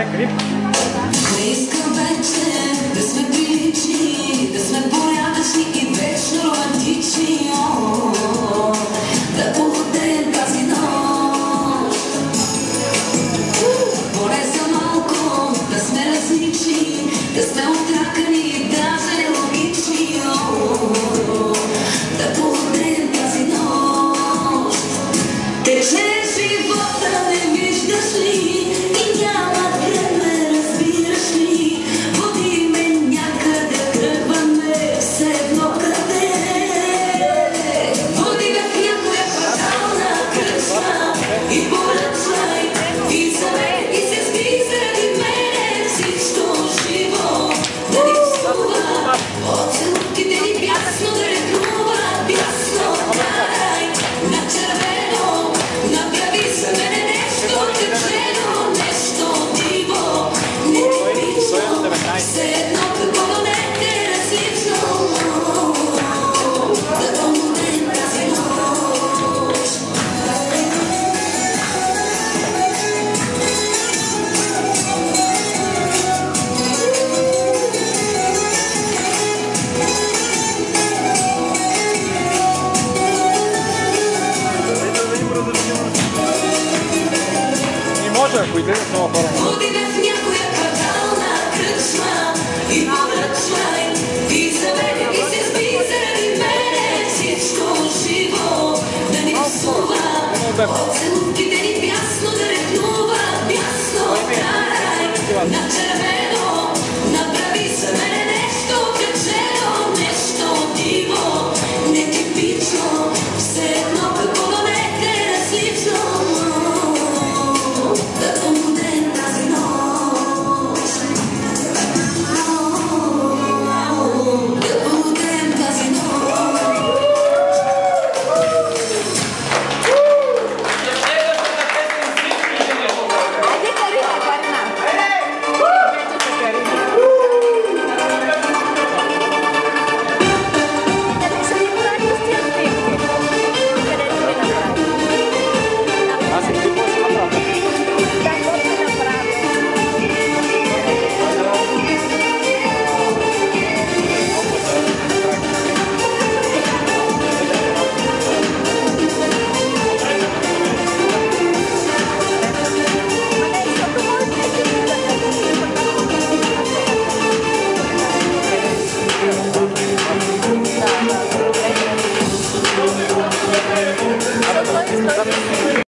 е клип. Не искам вече да сме прилични, да сме порядъчни и вечно романтични. Да поводем тази нощ. Поне за малко да сме различни, да сме отракани, даже нелогични. Да поводем тази нощ. Тече живота, не виждаш ли? И няма време, разбираш ли? Води ме някъде, тръгваме все едно къде. Води ме в някоя квартална кръчма и поръчвай, и за мен, и се сби заради мене всичко живо. Да ни псува, от целувките ни бясно да рекнува, бясно карай на червено. Направи за мене нещо течено, нещо диво, нетипично, все едно какво не е различно. Да помогнем тази нощ. Не може, ако излезе много хора. Води ме в някоя квартална кръчма и поръчвай, и за мене, и се сби заради мене всичко живо. Да ни псува, от целувките ни бясно да рекнува, бясно карай на червено. Направи за мене